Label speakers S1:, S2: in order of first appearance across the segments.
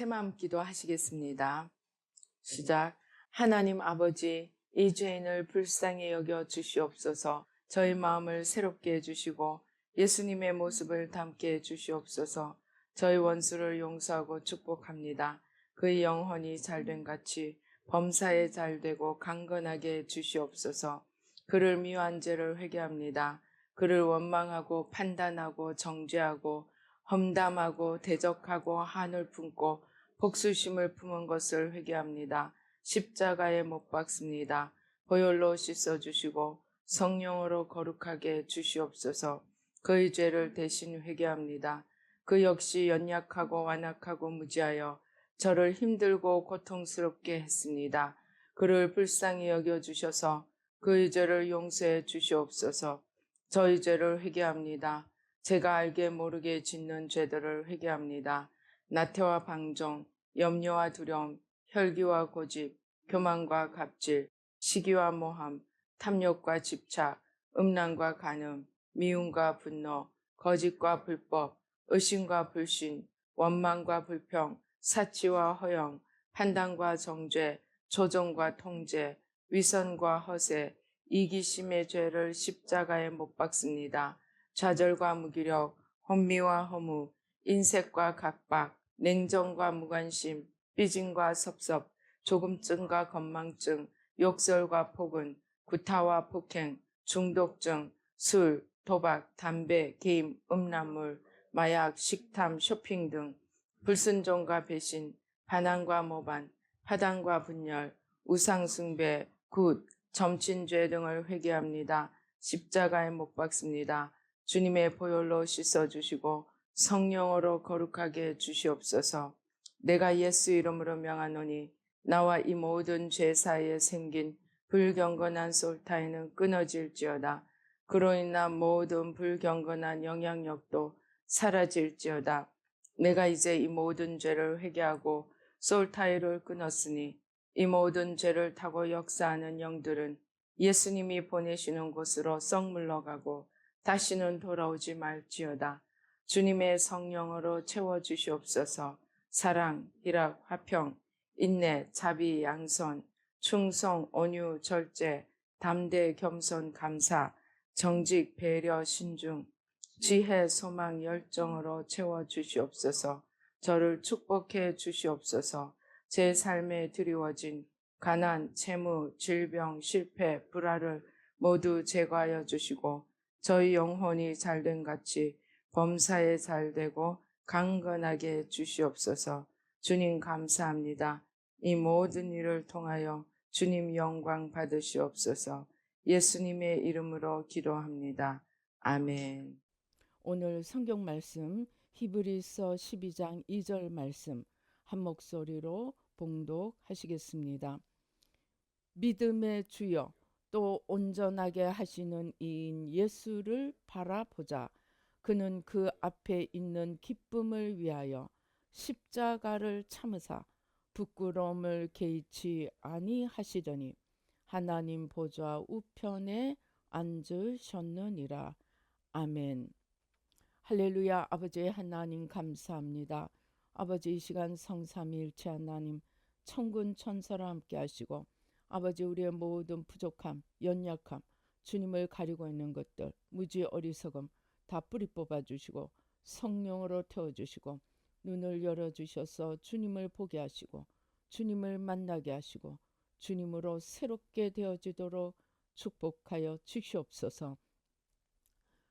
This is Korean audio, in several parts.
S1: 새마음 기도하시겠습니다. 시작. 하나님 아버지, 이 죄인을 불쌍히 여겨 주시옵소서. 저희 마음을 새롭게 해주시고 예수님의 모습을 담게 해주시옵소서. 저희 원수를 용서하고 축복합니다. 그의 영혼이 잘된 같이 범사에 잘되고 강건하게 해주시옵소서. 그를 미워한 죄를 회개합니다. 그를 원망하고 판단하고 정죄하고 험담하고 대적하고 한을 품고 복수심을 품은 것을 회개합니다. 십자가에 못 박습니다. 보혈로 씻어주시고 성령으로 거룩하게 주시옵소서. 그의 죄를 대신 회개합니다. 그 역시 연약하고 완악하고 무지하여 저를 힘들고 고통스럽게 했습니다. 그를 불쌍히 여겨주셔서 그의 죄를 용서해 주시옵소서. 저희 죄를 회개합니다. 제가 알게 모르게 짓는 죄들을 회개합니다. 나태와 방종, 염려와 두려움, 혈기와 고집, 교만과 갑질, 시기와 모함, 탐욕과 집착, 음란과 간음, 미움과 분노, 거짓과 불법, 의심과 불신, 원망과 불평, 사치와 허영, 판단과 정죄, 조종과 통제, 위선과 허세, 이기심의 죄를 십자가에 못 박습니다. 좌절과 무기력, 혼미와 허무, 인색과 각박, 냉정과 무관심, 삐짐과 섭섭, 조금증과 건망증, 욕설과 폭언, 구타와 폭행, 중독증, 술, 도박, 담배, 게임, 음란물, 마약, 식탐, 쇼핑 등 불순종과 배신, 반항과 모반, 파당과 분열, 우상숭배, 굿, 점친죄 등을 회개합니다. 십자가에 못 박습니다. 주님의 보혈로 씻어주시고 성령으로 거룩하게 주시옵소서. 내가 예수 이름으로 명하노니 나와 이 모든 죄 사이에 생긴 불경건한 솔타이는 끊어질지어다. 그로 인한 모든 불경건한 영향력도 사라질지어다. 내가 이제 이 모든 죄를 회개하고 솔타이를 끊었으니 이 모든 죄를 타고 역사하는 영들은 예수님이 보내시는 곳으로 썩 물러가고 다시는 돌아오지 말지어다. 주님의 성령으로 채워주시옵소서. 사랑, 희락, 화평, 인내, 자비, 양선, 충성, 온유, 절제, 담대, 겸손, 감사, 정직, 배려, 신중, 지혜, 소망, 열정으로 채워주시옵소서. 저를 축복해 주시옵소서. 제 삶에 드리워진 가난, 채무, 질병, 실패, 불화를 모두 제거하여 주시고 저희 영혼이 잘된 같이 범사에 잘되고 강건하게 주시옵소서. 주님 감사합니다. 이 모든 일을 통하여 주님 영광 받으시옵소서. 예수님의 이름으로 기도합니다. 아멘.
S2: 오늘 성경 말씀 히브리서 12장 2절 말씀 한 목소리로 봉독하시겠습니다. 믿음의 주여 또 온전하게 하시는 이인 예수를 바라보자. 그는 그 앞에 있는 기쁨을 위하여 십자가를 참으사 부끄러움을 개의치 아니하시더니 하나님 보좌 우편에 앉으셨느니라. 아멘. 할렐루야. 아버지 하나님 감사합니다. 아버지 이 시간 성삼위일체 하나님 천군 천사와 함께 하시고 아버지 우리의 모든 부족함, 연약함, 주님을 가리고 있는 것들, 무지 어리석음 다 뿌리 뽑아주시고 성령으로 태워주시고 눈을 열어주셔서 주님을 보게 하시고 주님을 만나게 하시고 주님으로 새롭게 되어지도록 축복하여 주시옵소서.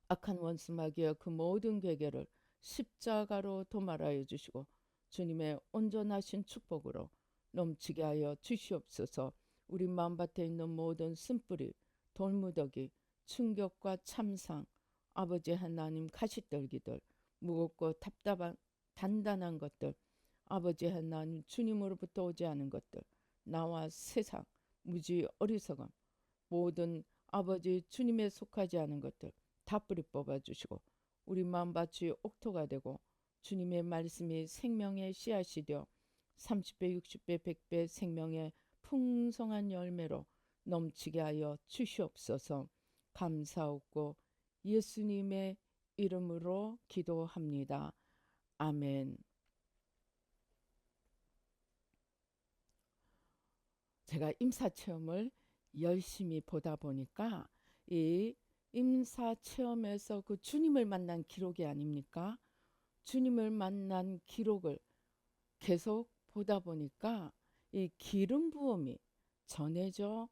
S2: 악한 원수 마귀의 그 모든 괴계를 십자가로 도말하여 주시고 주님의 온전하신 축복으로 넘치게 하여 주시옵소서. 우리 마음밭에 있는 모든 쓴뿌리, 돌무더기, 충격과 참상, 아버지 하나님 가시떨기들, 무겁고 답답한 단단한 것들, 아버지 하나님 주님으로부터 오지 않은 것들, 나와 세상, 무지 어리석음, 모든 아버지 주님에 속하지 않은 것들 다 뿌리 뽑아주시고 우리 마음밭이 옥토가 되고 주님의 말씀이 생명의 씨앗이 되어 30배 60배 100배 생명의 풍성한 열매로 넘치게 하여 주시옵소서. 감사하고 예수님의 이름으로 기도합니다. 아멘. 제가 임사체험을 열심히 보다 보니까 이 임사체험에서 그 주님을 만난 기록이 아닙니까? 주님을 만난 기록을 계속 보다 보니까 이 기름 부음이 전해져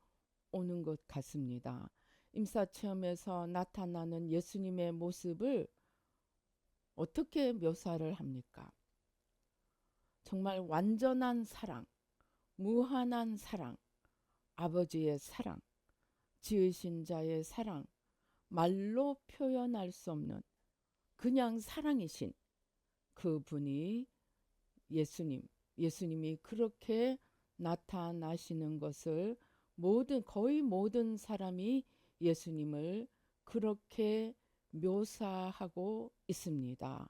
S2: 오는 것 같습니다. 임사체험에서 나타나는 예수님의 모습을 어떻게 묘사를 합니까? 정말 완전한 사랑, 무한한 사랑, 아버지의 사랑, 지으신 자의 사랑, 말로 표현할 수 없는 그냥 사랑이신 그분이 예수님이 그렇게 나타나시는 것을 거의 모든 사람이 예수님을 그렇게 묘사하고 있습니다.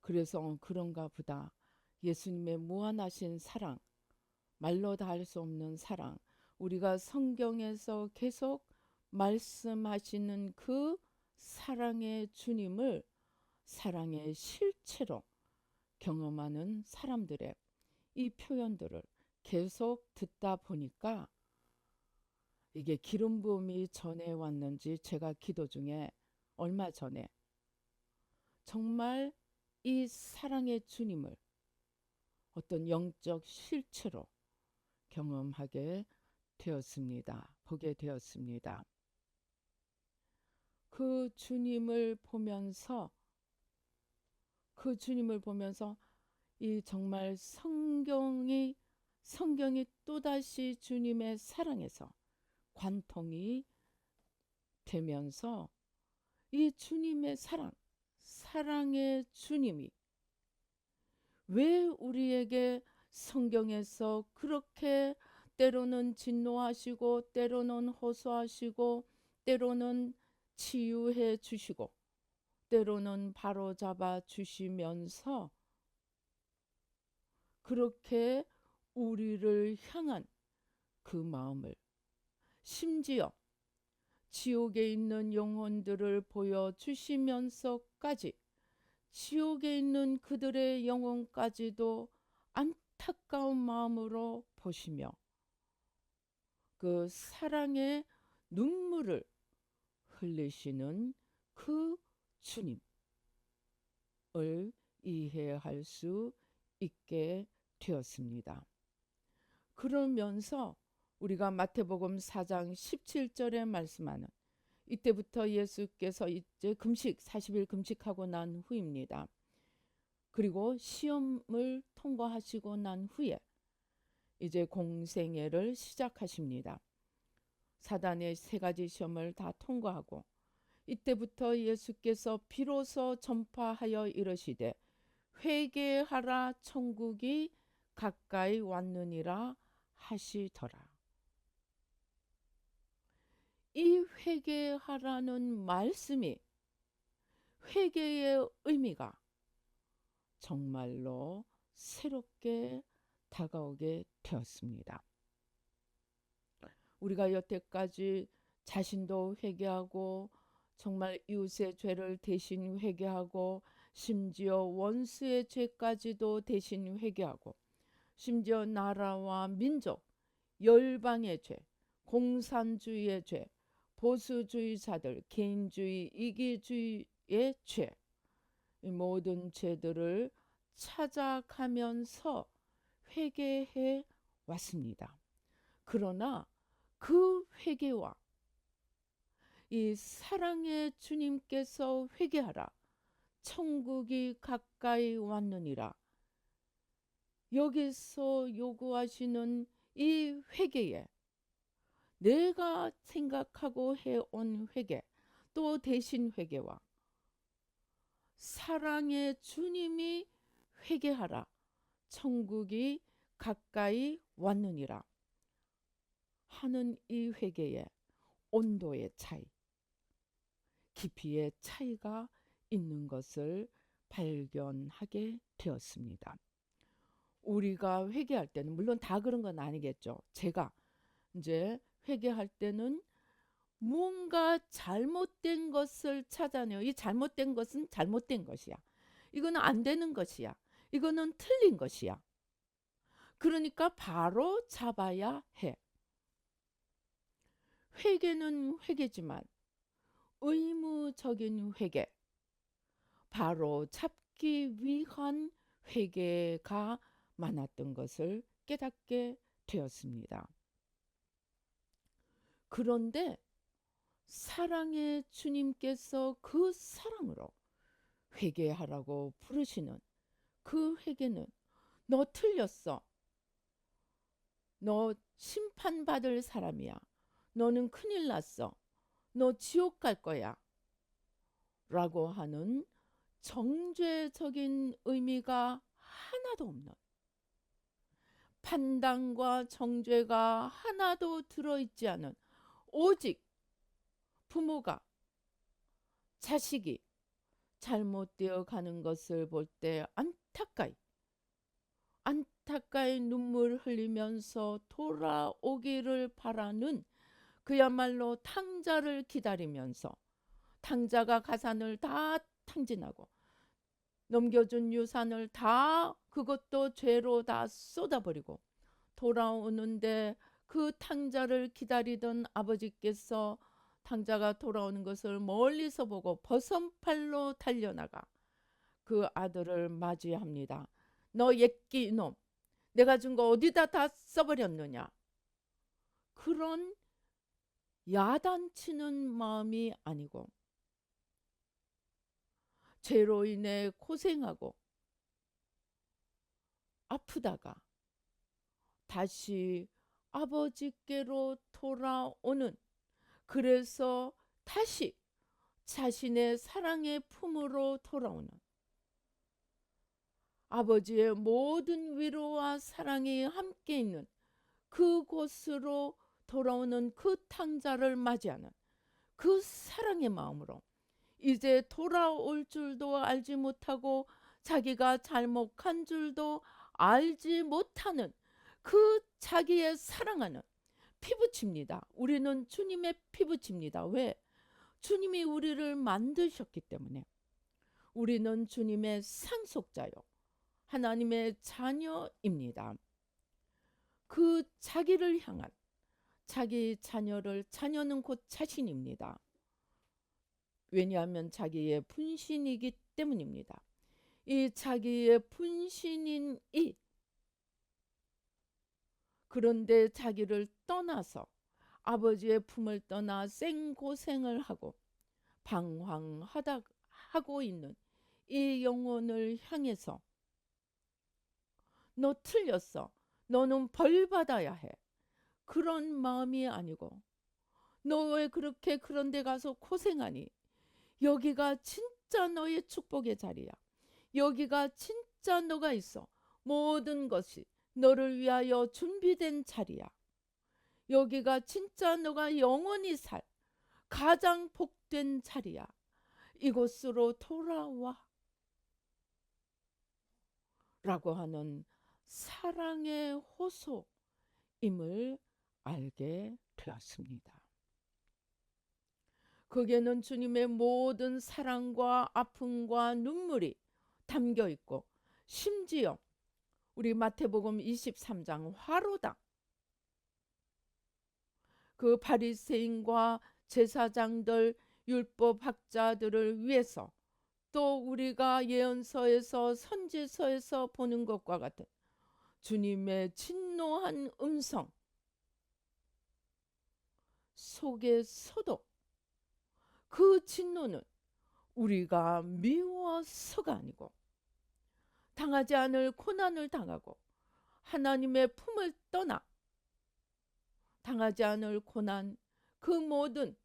S2: 그래서 그런가 보다. 예수님의 무한하신 사랑, 말로 다 할 수 없는 사랑, 우리가 성경에서 계속 말씀하시는 그 사랑의 주님을 사랑의 실체로 경험하는 사람들의 이 표현들을 계속 듣다 보니까 이게 기름 부음이 전해왔는지 제가 기도 중에 얼마 전에 정말 이 사랑의 주님을 어떤 영적 실체로 경험하게 되었습니다. 보게 되었습니다. 그 주님을 보면서 이 정말 성경이 또다시 주님의 사랑에서 관통이 되면서 이 주님의 사랑의 주님이 왜 우리에게 성경에서 그렇게 때로는 진노하시고 때로는 호소하시고 때로는 치유해 주시고 때로는 바로잡아 주시면서 그렇게 우리를 향한 그 마음을 심지어 지옥에 있는 영혼들을 보여주시면서까지 지옥에 있는 그들의 영혼까지도 안타까운 마음으로 보시며 그 사랑의 눈물을 흘리시는 그 주님을 이해할 수 있게 되었습니다. 그러면서 우리가 마태복음 4장 17절에 말씀하는 이때부터 예수께서 이제 40일 금식하고 난 후입니다. 그리고 시험을 통과하시고 난 후에 이제 공생애를 시작하십니다. 사단의 3가지 시험을 다 통과하고 이때부터 예수께서 비로소 전파하여 이르시되 회개하라 천국이 가까이 왔느니라 하시더라. 이 회개하라는 말씀이 회개의 의미가 정말로 새롭게 다가오게 되었습니다. 우리가 여태까지 자신도 회개하고 정말 이웃의 죄를 대신 회개하고 심지어 원수의 죄까지도 대신 회개하고 심지어 나라와 민족, 열방의 죄, 공산주의의 죄, 보수주의자들, 개인주의, 이기주의의 죄, 이 모든 죄들을 찾아가면서 회개해 왔습니다. 그러나 그 회개와 이 사랑의 주님께서 회개하라 천국이 가까이 왔느니라 여기서 요구하시는 이 회개에 내가 생각하고 해온 회개 또 대신 회개와 사랑의 주님이 회개하라 천국이 가까이 왔느니라 하는 이 회개의 온도의 차이 깊이의 차이가 있는 것을 발견하게 되었습니다. 우리가 회개할 때는 물론 다 그런 건 아니겠죠. 제가 이제 회개할 때는 뭔가 잘못된 것을 찾아내요. 이 잘못된 것은 잘못된 것이야. 이거는 안 되는 것이야. 이거는 틀린 것이야. 그러니까 바로 잡아야 해. 회개는 회개지만 의무적인 회개, 바로 잡기 위한 회개가 많았던 것을 깨닫게 되었습니다. 그런데 사랑의 주님께서 그 사랑으로 회개하라고 부르시는 그 회개는 너 틀렸어. 너 심판받을 사람이야. 너는 큰일 났어. 너 지옥 갈 거야. 라고 하는 정죄적인 의미가 하나도 없는, 판단과 정죄가 하나도 들어있지 않은, 오직 부모가 자식이 잘못되어 가는 것을 볼 때 안타까이 눈물 흘리면서 돌아오기를 바라는, 그야말로 탕자를 기다리면서 탕자가 가산을 다 탕진하고 넘겨준 유산을 다, 그것도 죄로 다 쏟아버리고 돌아오는데, 그 탕자를 기다리던 아버지께서 탕자가 돌아오는 것을 멀리서 보고 버선팔로 달려나가 그 아들을 맞이합니다. 너 옛끼 이놈, 내가 준 거 어디다 다 써버렸느냐. 그런 야단치는 마음이 아니고, 죄로 인해 고생하고 아프다가 다시 아버지께로 돌아오는, 그래서 다시 자신의 사랑의 품으로 돌아오는, 아버지의 모든 위로와 사랑이 함께 있는 그곳으로 돌아오는 그 탕자를 맞이하는 그 사랑의 마음으로, 이제 돌아올 줄도 알지 못하고 자기가 잘못한 줄도 알지 못하는 그 자기의 사랑하는 피부칩니다. 우리는 주님의 피부칩니다. 왜? 주님이 우리를 만드셨기 때문에. 우리는 주님의 상속자요, 하나님의 자녀입니다. 그 자기를 향한, 자기 자녀를, 자녀는 곧 자신입니다. 왜냐하면 자기의 분신이기 때문입니다. 이 자기의 분신인 이, 그런데 자기를 떠나서 아버지의 품을 떠나 생고생을 하고 방황하고 있는 이 영혼을 향해서 너 틀렸어. 너는 벌 받아야 해. 그런 마음이 아니고, 너 왜 그렇게 그런 데 가서 고생하니? 여기가 진짜 너의 축복의 자리야. 여기가 진짜 너가 있어. 모든 것이 너를 위하여 준비된 자리야. 여기가 진짜 너가 영원히 살 가장 복된 자리야. 이곳으로 돌아와. 라고 하는 사랑의 호소임을 알게 되었습니다. 거기에는 주님의 모든 사랑과 아픔과 눈물이 담겨 있고, 심지어 우리 마태복음 23장 화로당, 그 바리새인과 제사장들, 율법학자들을 위해서, 또 우리가 예언서에서 선지서에서 보는 것과 같은 주님의 진노한 음성 속에서도, 그 진노는 우리가 미워서가 아니고, 당하지 않을 고난을 당하고 하나님의 품을 떠나 당하지 않을 고난, 그 모든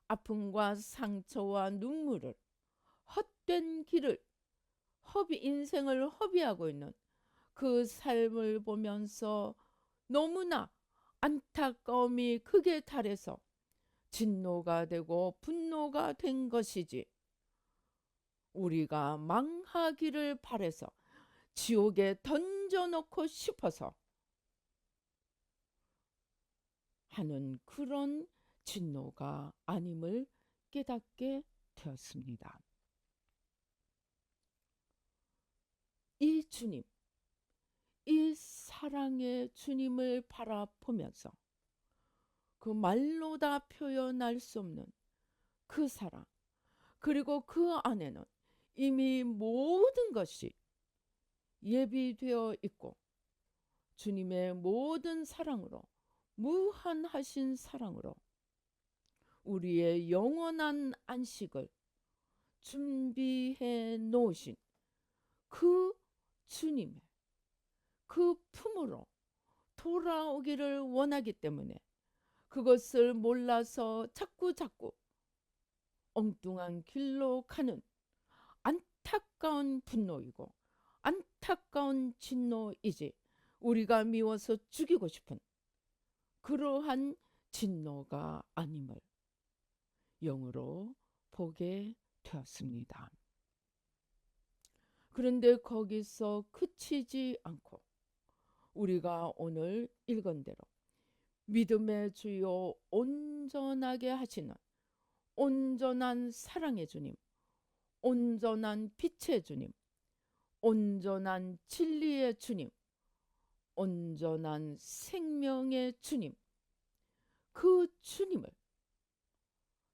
S2: 아픔과 상처와 눈물을, 헛된 길을, 인생을 허비하고 있는 그 삶을 보면서 너무나 안타까움이 극에 달해서 진노가 되고 분노가 된 것이지, 우리가 망하기를 바래서 지옥에 던져놓고 싶어서 하는 그런 진노가 아님을 깨닫게 되었습니다. 이 주님, 이 사랑의 주님을 바라보면서 그 말로 다 표현할 수 없는 그 사랑, 그리고 그 안에는 이미 모든 것이 예비되어 있고 주님의 모든 사랑으로, 무한하신 사랑으로 우리의 영원한 안식을 준비해 놓으신 그 주님의 그 품으로 돌아오기를 원하기 때문에 그것을 몰라서 자꾸 엉뚱한 길로 가는 안타까운 분노이고 안타까운 진노이지, 우리가 미워서 죽이고 싶은 그러한 진노가 아님을 영으로 보게 되었습니다. 그런데 거기서 그치지 않고 우리가 오늘 읽은 대로 믿음의 주요 온전하게 하시는 온전한 사랑의 주님, 온전한 빛의 주님, 온전한 진리의 주님, 온전한 생명의 주님, 그 주님을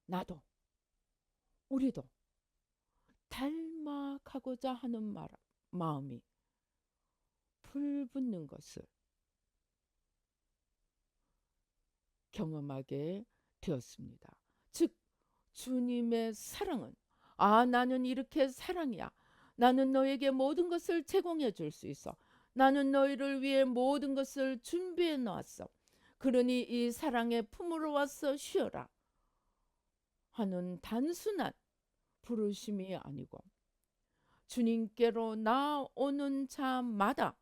S2: 나도 우리도 닮아가고자 하는 마음이 불붙는 것을 경험하게 되었습니다. 즉 주님의 사랑은, 나는 이렇게 사랑이야, 나는 너에게 모든 것을 제공해 줄 수 있어, 나는 너희를 위해 모든 것을 준비해 놓았어, 그러니 이 사랑의 품으로 와서 쉬어라 하는 단순한 부르심이 아니고 주님께로 나오는 자마다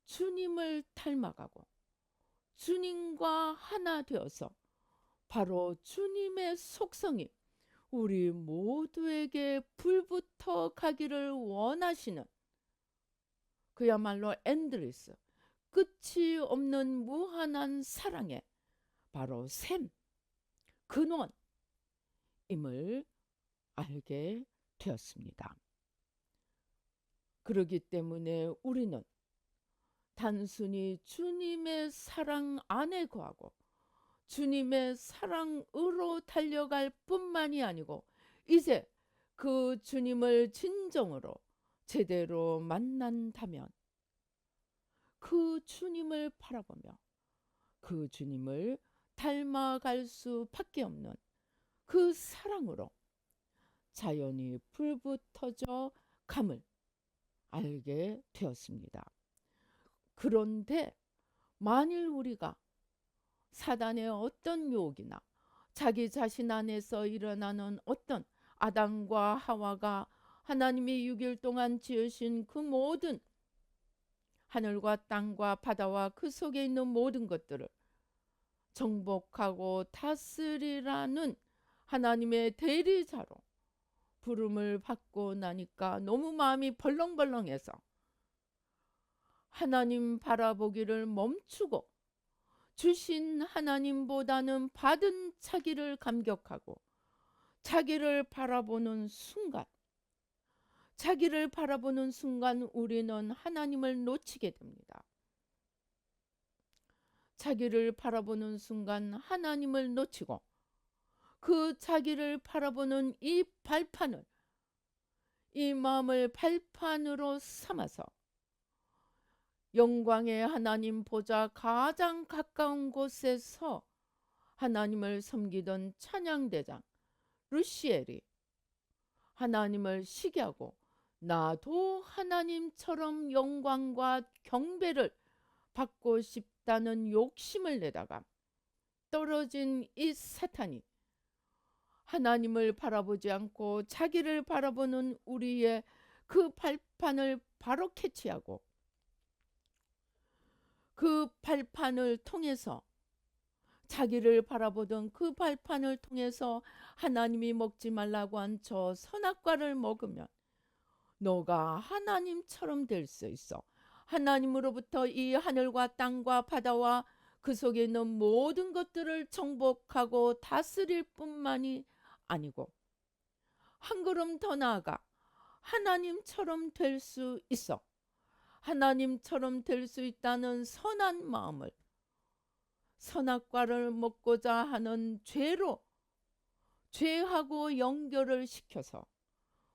S2: 주님을 닮아가고 주님과 하나 되어서 바로 주님의 속성이 우리 모두에게 불붙어 가기를 원하시는 그야말로 엔드리스, 끝이 없는 무한한 사랑의 바로 샘, 근원임을 알게 되었습니다. 그렇기 때문에 우리는 단순히 주님의 사랑 안에 거하고 주님의 사랑으로 달려갈 뿐만이 아니고 이제 그 주님을 진정으로 제대로 만난다면 그 주님을 바라보며 그 주님을 닮아갈 수밖에 없는 그 사랑으로 자연히 불붙어져 감을 알게 되었습니다. 그런데 만일 우리가 사단의 어떤 유혹이나 자기 자신 안에서 일어나는 어떤 아담과 하와가 하나님이 6일 동안 지으신 그 모든 하늘과 땅과 바다와 그 속에 있는 모든 것들을 정복하고 다스리라는 하나님의 대리자로 부름을 받고 나니까 너무 마음이 벌렁벌렁해서 하나님 바라보기를 멈추고 주신 하나님보다는 받은 자기를 감격하고 자기를 바라보는 순간 우리는 하나님을 놓치게 됩니다. 자기를 바라보는 순간 하나님을 놓치고 그 자기를 바라보는 이 발판을, 이 마음을 발판으로 삼아서 영광의 하나님 보좌 가장 가까운 곳에서 하나님을 섬기던 찬양대장 루시엘이 하나님을 시기하고 나도 하나님처럼 영광과 경배를 받고 싶다는 욕심을 내다가 떨어진 이 사탄이 하나님을 바라보지 않고 자기를 바라보는 우리의 그 발판을 바로 캐치하고 그 발판을 통해서, 자기를 바라보던 그 발판을 통해서 하나님이 먹지 말라고 한 저 선악과를 먹으면 너가 하나님처럼 될 수 있어, 하나님으로부터 이 하늘과 땅과 바다와 그 속에 있는 모든 것들을 정복하고 다스릴 뿐만이 아니고 한 걸음 더 나아가 하나님처럼 될 수 있어, 하나님처럼 될 수 있다는 선한 마음을 선악과를 먹고자 하는 죄하고 연결을 시켜서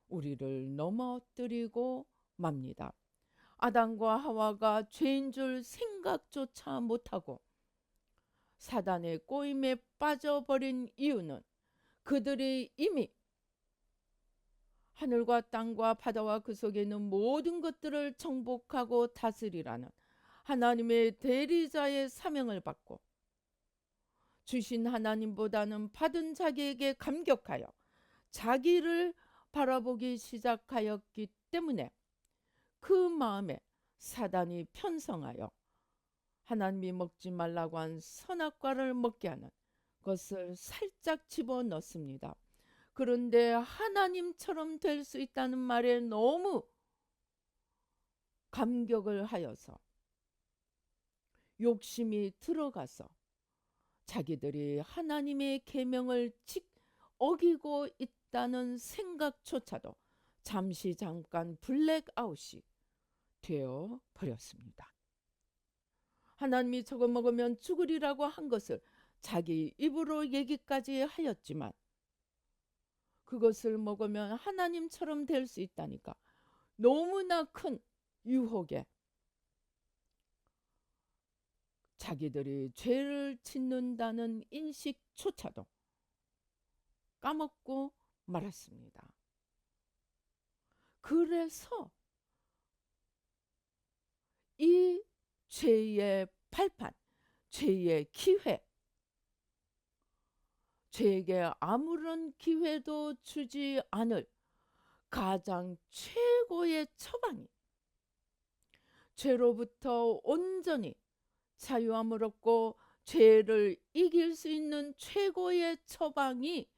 S2: 우리를 넘어뜨리고 맙니다. 아담과 하와가 죄인 줄 생각조차 못하고 사단의 꼬임에 빠져버린 이유는 그들이 이미 하늘과 땅과 바다와 그 속에 있는 모든 것들을 정복하고 다스리라는 하나님의 대리자의 사명을 받고 주신 하나님보다는 받은 자기에게 감격하여 자기를 바라보기 시작하였기 때문에 그 마음에 사단이 편성하여 하나님이 먹지 말라고 한 선악과를 먹게 하는 것을 살짝 집어넣습니다. 그런데 하나님처럼 될 수 있다는 말에 너무 감격을 하여서 욕심이 들어가서 자기들이 하나님의 계명을 어기고 있다는 생각조차도 잠깐 블랙아웃이 되어 버렸습니다. 하나님이 저거 먹으면 죽으리라고 한 것을 자기 입으로 얘기까지 하였지만 그것을 먹으면 하나님처럼 될 수 있다니까 너무나 큰 유혹에 자기들이 죄를 짓는다는 인식조차도 까먹고 말았습니다. 그래서 이 죄의 발판, 죄의 기회, 죄에게 아무런 기회도 주지 않을 가장 최고의 처방이 죄로부터 온전히 자유함을 얻고 죄를 이길 수 있는 최고의 처방이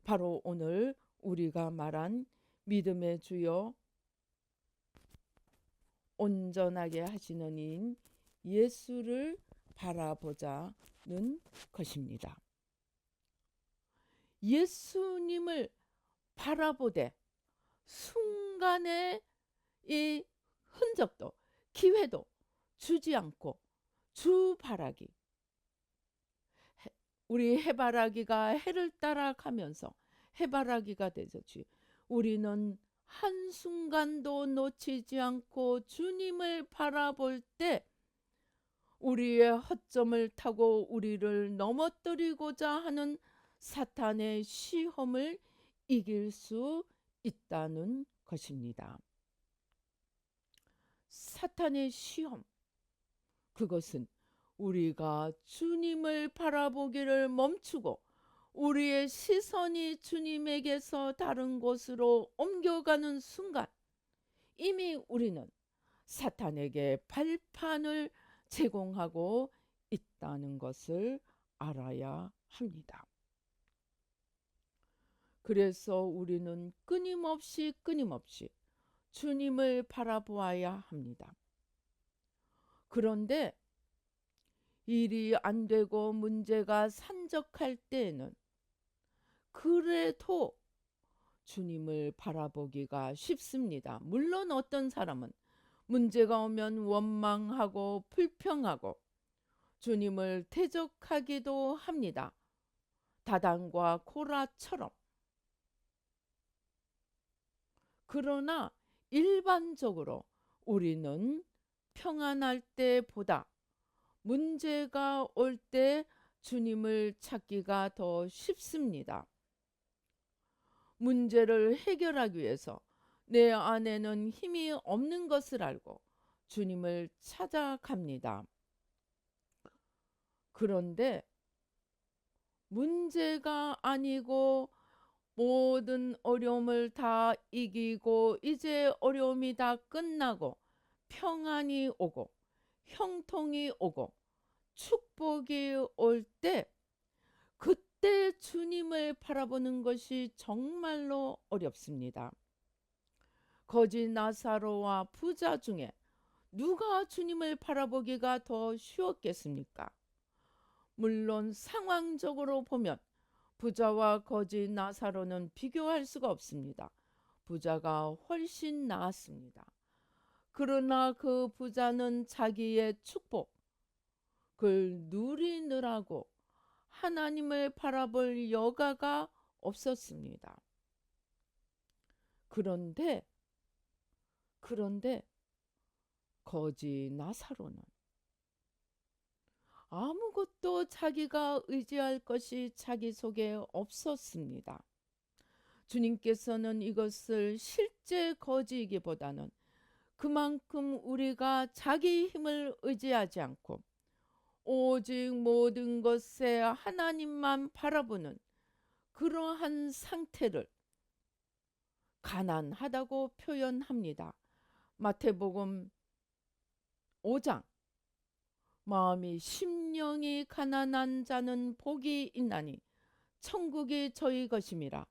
S2: 바로 오늘 우리가 말한 믿음의 주여 온전하게 하시는 이인 예수를 바라보자는 것입니다. 예수님을 바라보되 순간의 이 흔적도 기회도 주지 않고 주바라기, 우리 해바라기가 해를 따라가면서 해바라기가 되듯이 우리는 한순간도 놓치지 않고 주님을 바라볼 때 우리의 허점을 타고 우리를 넘어뜨리고자 하는 사탄의 시험을 이길 수 있다는 것입니다. 사탄의 시험, 그것은 우리가 주님을 바라보기를 멈추고 우리의 시선이 주님에게서 다른 곳으로 옮겨가는 순간 이미 우리는 사탄에게 발판을 제공하고 있다는 것을 알아야 합니다. 그래서 우리는 끊임없이 주님을 바라보아야 합니다. 그런데 일이 안 되고 문제가 산적할 때에는 그래도 주님을 바라보기가 쉽습니다. 물론 어떤 사람은 문제가 오면 원망하고 불평하고 주님을 대적하기도 합니다. 다단과 고라처럼. 그러나 일반적으로 우리는 평안할 때보다 문제가 올 때 주님을 찾기가 더 쉽습니다. 문제를 해결하기 위해서 내 안에는 힘이 없는 것을 알고 주님을 찾아갑니다. 그런데 문제가 아니고 모든 어려움을 다 이기고 이제 어려움이 다 끝나고 평안이 오고 형통이 오고 축복이 올 때 그때 주님을 바라보는 것이 정말로 어렵습니다. 거지 나사로와 부자 중에 누가 주님을 바라보기가 더 쉬웠겠습니까? 물론 상황적으로 보면 부자와 거지 나사로는 비교할 수가 없습니다. 부자가 훨씬 나았습니다. 그러나 그 부자는 자기의 축복을 누리느라고 하나님을 바라볼 여가가 없었습니다. 그런데 거지 나사로는 아무것도 자기가 의지할 것이 자기 속에 없었습니다. 주님께서는 이것을 실제 거지이기보다는 그만큼 우리가 자기 힘을 의지하지 않고 오직 모든 것에 하나님만 바라보는 그러한 상태를 가난하다고 표현합니다. 마태복음 5장 마음이 심령이 가난한 자는 복이 있나니 천국이 저희 것임이라.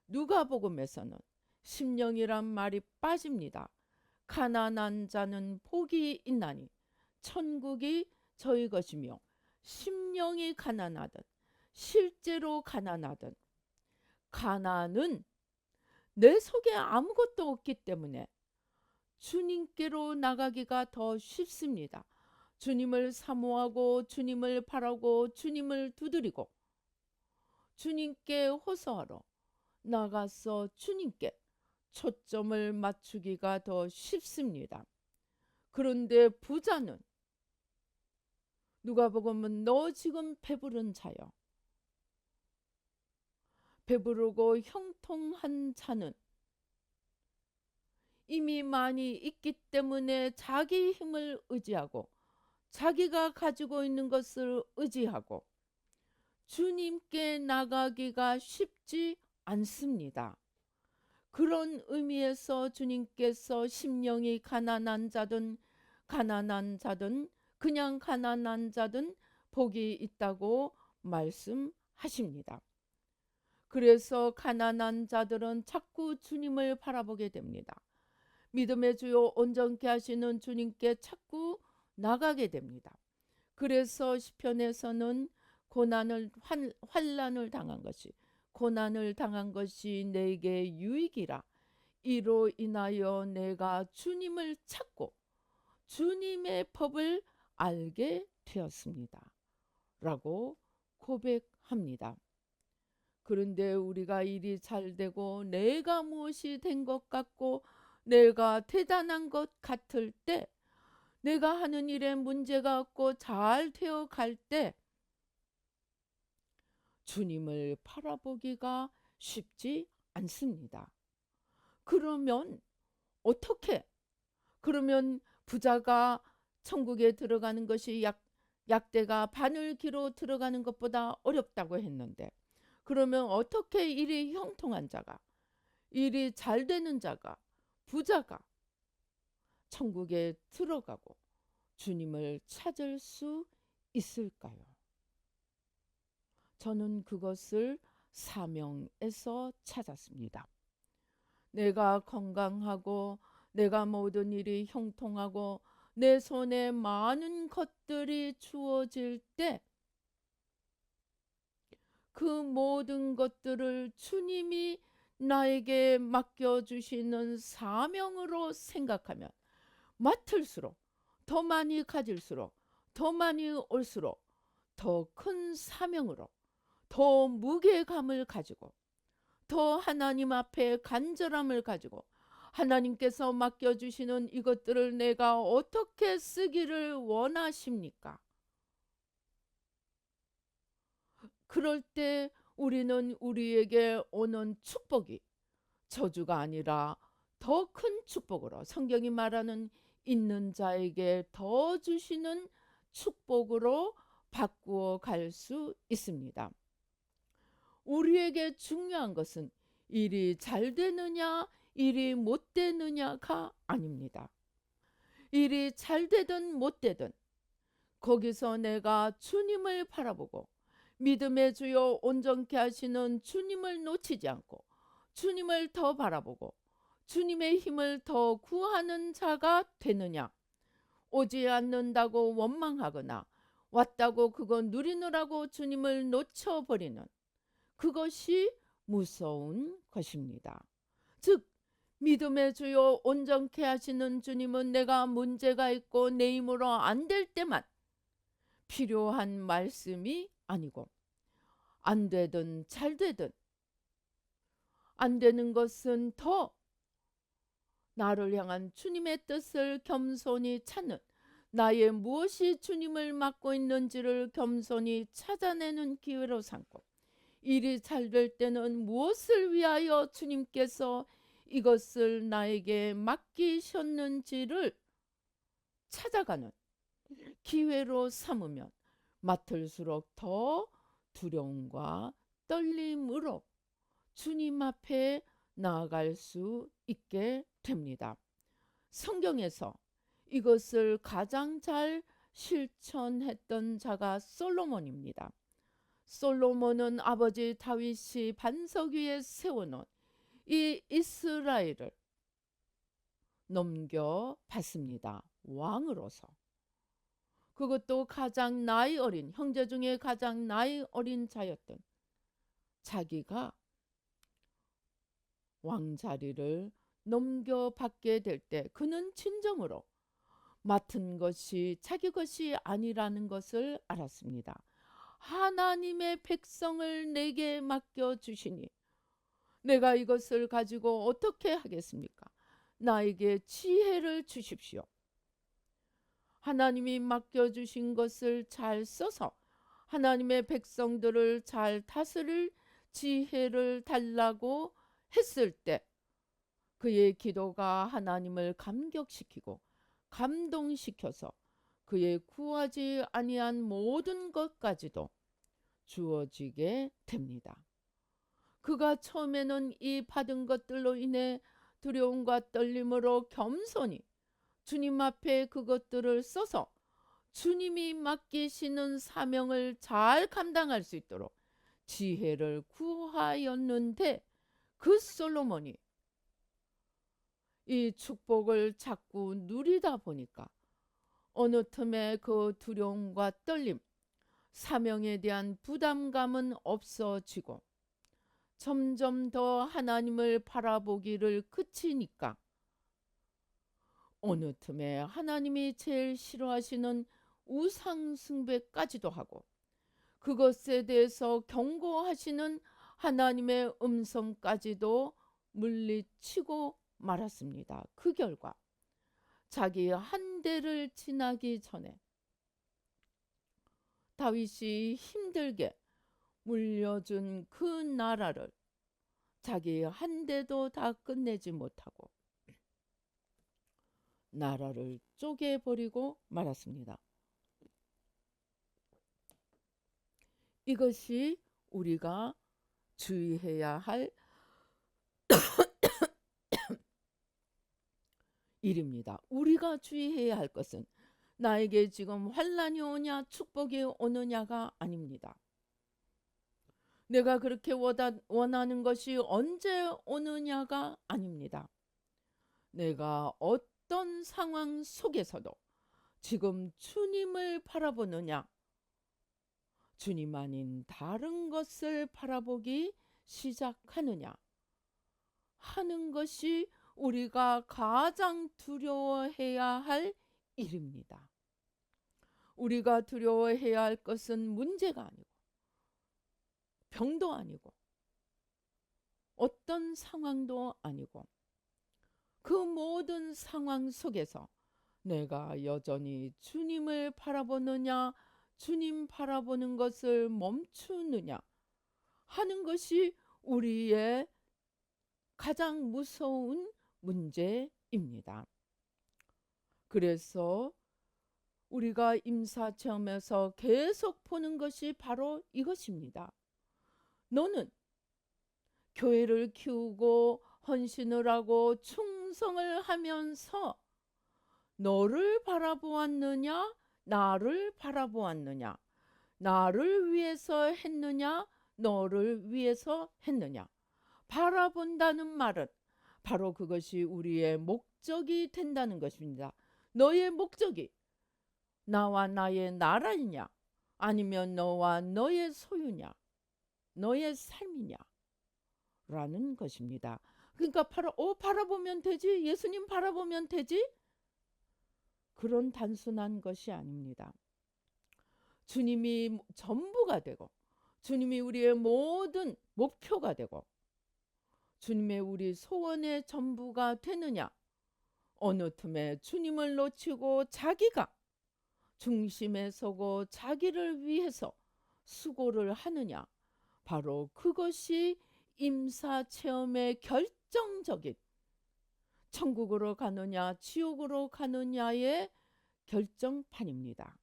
S2: 누가복음에서는 심령이란 말이 빠집니다. 가난한 자는 복이 있나니 천국이 저희 것이며, 심령이 가난하든 실제로 가난하든 가난은 내 속에 아무것도 없기 때문에 주님께로 나가기가 더 쉽습니다. 주님을 사모하고 주님을 바라고 주님을 두드리고 주님께 호소하러 나가서 주님께 초점을 맞추기가 더 쉽습니다. 그런데 부자는 누가복음은 너 지금 배부른 자여, 배부르고 형통한 자는 이미 많이 있기 때문에 자기 힘을 의지하고 자기가 가지고 있는 것을 의지하고 주님께 나가기가 쉽지 않습니다. 그런 의미에서 주님께서 심령이 가난한 자든 그냥 가난한 자든 복이 있다고 말씀하십니다. 그래서 가난한 자들은 자꾸 주님을 바라보게 됩니다. 믿음의 주요 온전케 하시는 주님께 자꾸 나가게 됩니다. 그래서 시편에서는 환난을 당한 것이 내게 유익이라. 이로 인하여 내가 주님을 찾고 주님의 법을 알게 되었습니다. 라고 고백합니다. 그런데 우리가 일이 잘 되고 내가 무엇이 된 것 같고 내가 대단한 것 같을 때, 내가 하는 일에 문제가 없고 잘 되어 갈 때 주님을 바라보기가 쉽지 않습니다. 그러면 어떻게? 그러면 부자가 천국에 들어가는 것이 약대가 바늘기로 들어가는 것보다 어렵다고 했는데, 그러면 어떻게 일이 형통한 자가, 일이 잘 되는 자가, 부자가 천국에 들어가고 주님을 찾을 수 있을까요? 저는 그것을 사명에서 찾았습니다. 내가 건강하고 내가 모든 일이 형통하고 내 손에 많은 것들이 주어질 때 그 모든 것들을 주님이 나에게 맡겨주시는 사명으로 생각하면 맡을수록 더 많이 가질수록 더 많이 올수록 더 큰 사명으로 더 무게감을 가지고 더 하나님 앞에 간절함을 가지고 하나님께서 맡겨주시는 이것들을 내가 어떻게 쓰기를 원하십니까? 그럴 때 우리는 우리에게 오는 축복이 저주가 아니라 더 큰 축복으로, 성경이 말하는 있는 자에게 더 주시는 축복으로 바꾸어 갈 수 있습니다. 우리에게 중요한 것은 일이 잘 되느냐 일이 못 되느냐가 아닙니다. 일이 잘 되든 못 되든 거기서 내가 주님을 바라보고 믿음의 주요 온전케 하시는 주님을 놓치지 않고 주님을 더 바라보고 주님의 힘을 더 구하는 자가 되느냐, 오지 않는다고 원망하거나 왔다고 그거 누리느라고 주님을 놓쳐버리는 그것이 무서운 것입니다. 즉 믿음의 주요 온전케 하시는 주님은 내가 문제가 있고 내 힘으로 안 될 때만 필요한 말씀이 아니고, 안 되든 잘 되든 안 되는 것은 더 나를 향한 주님의 뜻을 겸손히 찾는, 나의 무엇이 주님을 맡고 있는지를 겸손히 찾아내는 기회로 삼고, 일이 잘 될 때는 무엇을 위하여 주님께서 이것을 나에게 맡기셨는지를 찾아가는 기회로 삼으면 맡을수록 더 두려움과 떨림으로 주님 앞에 나아갈 수 있게 됩니다. 성경에서 이것을 가장 잘 실천했던 자가 솔로몬입니다. 솔로몬은 아버지 다윗이 반석 위에 세워놓은 이 이스라엘을 넘겨받습니다. 왕으로서. 그것도 가장 나이 어린, 형제 중에 가장 나이 어린 자였던 자기가 왕자리를 넘겨받게 될 때 그는 진정으로 맡은 것이 자기 것이 아니라는 것을 알았습니다. 하나님의 백성을 내게 맡겨주시니 내가 이것을 가지고 어떻게 하겠습니까? 나에게 지혜를 주십시오. 하나님이 맡겨주신 것을 잘 써서 하나님의 백성들을 잘 다스릴 지혜를 달라고 했을 때 그의 기도가 하나님을 감격시키고 감동시켜서 그의 구하지 아니한 모든 것까지도 주어지게 됩니다. 그가 처음에는 이 받은 것들로 인해 두려움과 떨림으로 겸손히 주님 앞에 그것들을 써서 주님이 맡기시는 사명을 잘 감당할 수 있도록 지혜를 구하였는데, 그 솔로몬이 이 축복을 자꾸 누리다 보니까 어느 틈에 그 두려움과 떨림, 사명에 대한 부담감은 없어지고 점점 더 하나님을 바라보기를 그치니까 어느 틈에 하나님이 제일 싫어하시는 우상 숭배까지도 하고 그것에 대해서 경고하시는 하나님의 음성까지도 물리치고 말았습니다. 그 결과 자기 한 대를 지나기 전에 다윗이 힘들게 물려준 그 나라를 자기 한 대도 다 끝내지 못하고 나라를 쪼개버리고 말았습니다. 이것이 우리가 주의해야 할 일입니다. 우리가 주의해야 할 것은 나에게 지금 환난이 오냐 축복이 오느냐가 아닙니다. 내가 그렇게 원하는 것이 언제 오느냐가 아닙니다. 내가 어떤 상황 속에서도 지금 주님을 바라보느냐, 주님 아닌 다른 것을 바라보기 시작하느냐 하는 것이 우리가 가장 두려워해야 할 일입니다. 우리가 두려워해야 할 것은 문제가 아니고 병도 아니고 어떤 상황도 아니고 그 모든 상황 속에서 내가 여전히 주님을 바라보느냐, 주님 바라보는 것을 멈추느냐 하는 것이 우리의 가장 무서운 문제입니다. 그래서 우리가 임사체험에서 계속 보는 것이 바로 이것입니다. 너는 교회를 키우고 헌신을 하고 충성을 하면서 너를 바라보았느냐, 나를 바라보았느냐, 나를 위해서 했느냐, 너를 위해서 했느냐. 바라본다는 말은 바로 그것이 우리의 목적이 된다는 것입니다. 너의 목적이 나와 나의 나라냐, 아니면 너와 너의 소유냐, 너의 삶이냐 라는 것입니다. 그러니까 바라보면 되지, 예수님 바라보면 되지, 그런 단순한 것이 아닙니다. 주님이 전부가 되고, 주님이 우리의 모든 목표가 되고, 주님의 우리 소원의 전부가 되느냐, 어느 틈에 주님을 놓치고 자기가 중심에 서고 자기를 위해서 수고를 하느냐, 바로 그것이 임사 체험의 결정적인, 천국으로 가느냐 지옥으로 가느냐의 결정판입니다.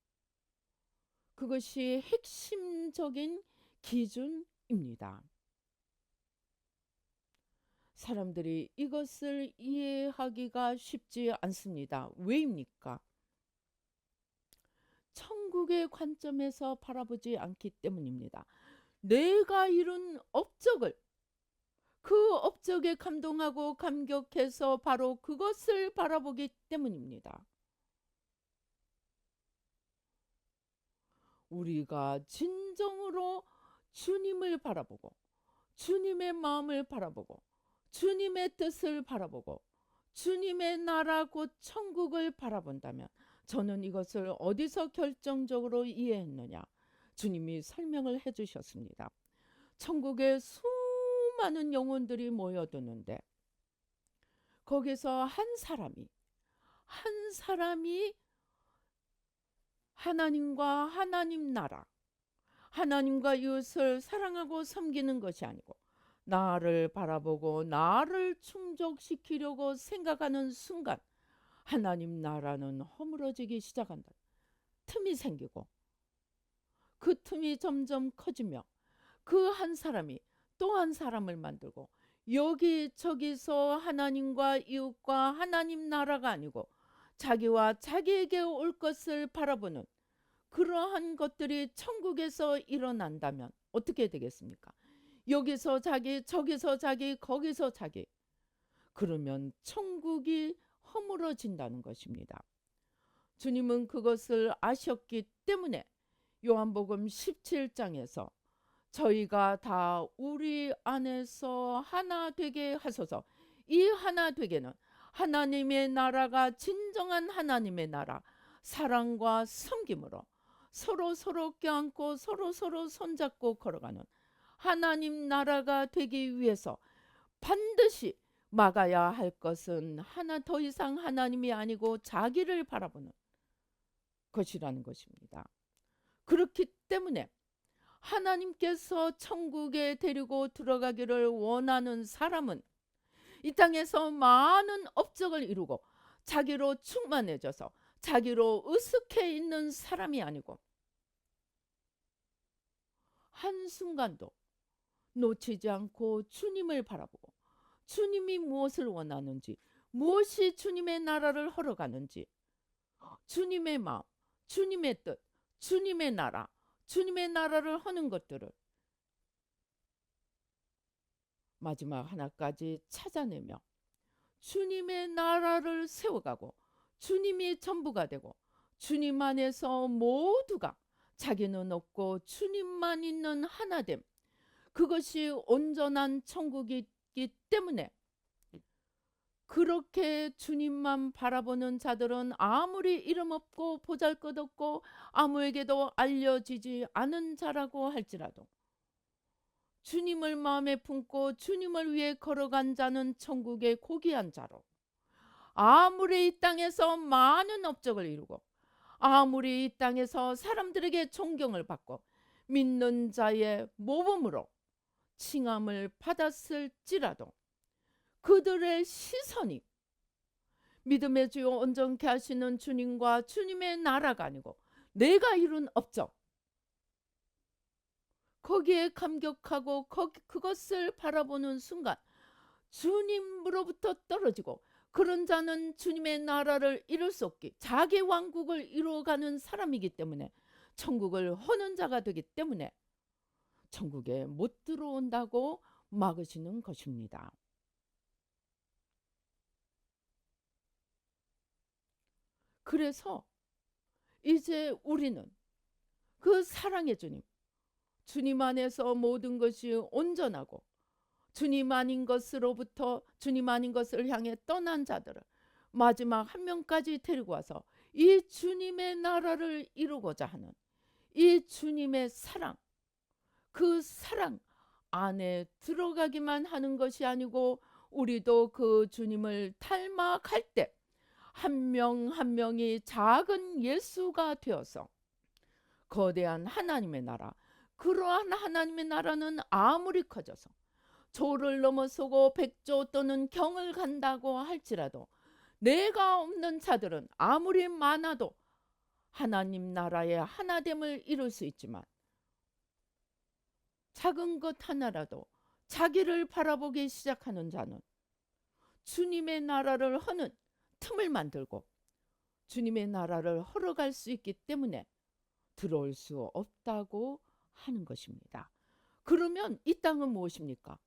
S2: 그것이 핵심적인 기준입니다. 사람들이 이것을 이해하기가 쉽지 않습니다. 왜입니까? 천국의 관점에서 바라보지 않기 때문입니다. 내가 이룬 업적을, 그 업적에 감동하고 감격해서 바로 그것을 바라보기 때문입니다. 우리가 진정으로 주님을 바라보고, 주님의 마음을 바라보고, 주님의 뜻을 바라보고, 주님의 나라 곧 천국을 바라본다면, 저는 이것을 어디서 결정적으로 이해했느냐, 주님이 설명을 해주셨습니다. 천국에 수많은 영혼들이 모여드는데, 거기서 한 사람이 하나님과 하나님 나라, 하나님과 이웃을 사랑하고 섬기는 것이 아니고 나를 바라보고 나를 충족시키려고 생각하는 순간 하나님 나라는 허물어지기 시작한다. 틈이 생기고 그 틈이 점점 커지며 그 한 사람이 또 한 사람을 만들고 여기저기서 하나님과 이웃과 하나님 나라가 아니고 자기와 자기에게 올 것을 바라보는 그러한 것들이 천국에서 일어난다면 어떻게 되겠습니까? 여기서 자기, 저기서 자기, 거기서 자기. 그러면 천국이 허물어진다는 것입니다. 주님은 그것을 아셨기 때문에 요한복음 17장에서 저희가 다 우리 안에서 하나 되게 하소서. 이 하나 되게는 하나님의 나라가 진정한 하나님의 나라, 사랑과 섬김으로 서로 껴안고 서로 손잡고 걸어가는 하나님 나라가 되기 위해서 반드시 막아야 할 것은 하나 더 이상 하나님이 아니고 자기를 바라보는 것이라는 것입니다. 그렇기 때문에 하나님께서 천국에 데리고 들어가기를 원하는 사람은 이 땅에서 많은 업적을 이루고 자기로 충만해져서 자기로 으쓱해 있는 사람이 아니고 한순간도 놓치지 않고 주님을 바라보고 주님이 무엇을 원하는지, 무엇이 주님의 나라를 걸어가는지, 주님의 마음, 주님의 뜻, 주님의 나라, 주님의 나라를 하는 것들을 마지막 하나까지 찾아내며 주님의 나라를 세워가고 주님이 전부가 되고 주님 안에서 모두가 자기는 없고 주님만 있는 하나됨, 그것이 온전한 천국이기 때문에 그렇게 주님만 바라보는 자들은 아무리 이름 없고 보잘것없고 아무에게도 알려지지 않은 자라고 할지라도 주님을 마음에 품고 주님을 위해 걸어간 자는 천국의 고귀한 자로, 아무리 이 땅에서 많은 업적을 이루고 아무리 이 땅에서 사람들에게 존경을 받고 믿는 자의 모범으로 칭함을 받았을지라도 그들의 시선이 믿음의 주요 온전케 하시는 주님과 주님의 나라가 아니고 내가 이룬 업적, 거기에 감격하고 그것을 바라보는 순간 주님으로부터 떨어지고 그런 자는 주님의 나라를 이룰 수 없기, 자기 왕국을 이루어가는 사람이기 때문에 천국을 허는 자가 되기 때문에 천국에 못 들어온다고 막으시는 것입니다. 그래서 이제 우리는 그 사랑의 주님, 주님 안에서 모든 것이 온전하고 주님 아닌 것으로부터 주님 아닌 것을 향해 떠난 자들을 마지막 한 명까지 데리고 와서 이 주님의 나라를 이루고자 하는 이 주님의 사랑, 그 사랑 안에 들어가기만 하는 것이 아니고 우리도 그 주님을 닮아갈 때 한 명 한 명이 작은 예수가 되어서 거대한 하나님의 나라, 그러한 하나님의 나라는 아무리 커져서 조를 넘어서고 백조 또는 경을 간다고 할지라도 내가 없는 자들은 아무리 많아도 하나님 나라의 하나됨을 이룰 수 있지만 작은 것 하나라도 자기를 바라보기 시작하는 자는 주님의 나라를 허는 틈을 만들고 주님의 나라를 헐어갈 수 있기 때문에 들어올 수 없다고 하는 것입니다. 그러면 이 땅은 무엇입니까?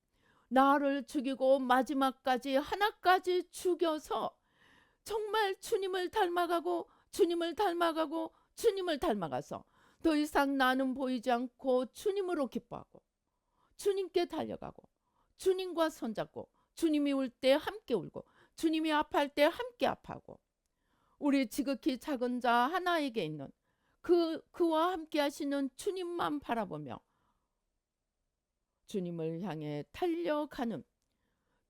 S2: 나를 죽이고 마지막까지 하나까지 죽여서 정말 주님을 닮아가고 주님을 닮아가고 주님을 닮아가서 더 이상 나는 보이지 않고 주님으로 기뻐하고 주님께 달려가고 주님과 손잡고 주님이 울 때 함께 울고 주님이 아파할 때 함께 아파하고 우리 지극히 작은 자 하나에게 있는 그와 함께 하시는 주님만 바라보며 주님을 향해 달려가는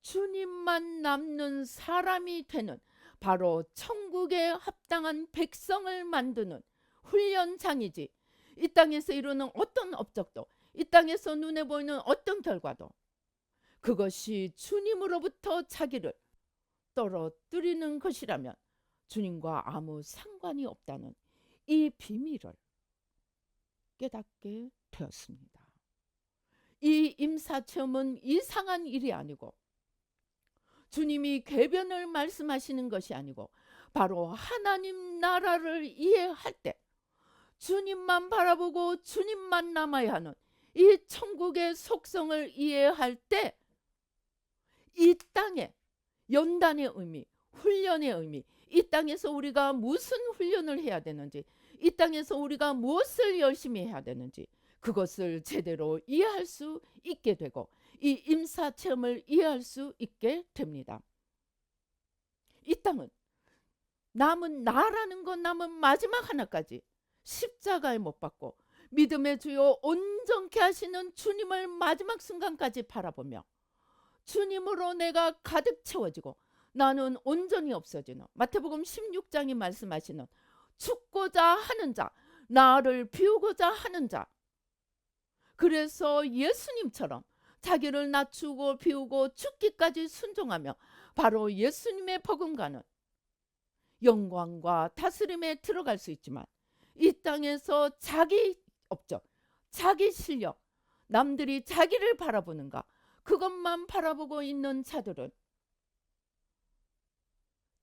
S2: 주님만 남는 사람이 되는 바로 천국에 합당한 백성을 만드는 훈련장이지 이 땅에서 이루는 어떤 업적도 이 땅에서 눈에 보이는 어떤 결과도 그것이 주님으로부터 자기를 떨어뜨리는 것이라면 주님과 아무 상관이 없다는 이 비밀을 깨닫게 되었습니다. 이 임사체험은 이상한 일이 아니고 주님이 궤변을 말씀하시는 것이 아니고 바로 하나님 나라를 이해할 때 주님만 바라보고 주님만 남아야 하는 이 천국의 속성을 이해할 때 이 땅에 연단의 의미, 훈련의 의미, 이 땅에서 우리가 무슨 훈련을 해야 되는지, 이 땅에서 우리가 무엇을 열심히 해야 되는지 그것을 제대로 이해할 수 있게 되고 이 임사체험을 이해할 수 있게 됩니다. 이 땅은 남은 나라는 것 남은 마지막 하나까지 십자가에 못 박고 믿음의 주요 온전케 하시는 주님을 마지막 순간까지 바라보며 주님으로 내가 가득 채워지고 나는 온전히 없어지는 마태복음 16장이 말씀하시는 죽고자 하는 자, 나를 비우고자 하는 자. 그래서 예수님처럼 자기를 낮추고 비우고 죽기까지 순종하며 바로 예수님의 버금가는 영광과 다스림에 들어갈 수 있지만 이 땅에서 자기 업적, 자기 실력, 남들이 자기를 바라보는가 그것만 바라보고 있는 자들은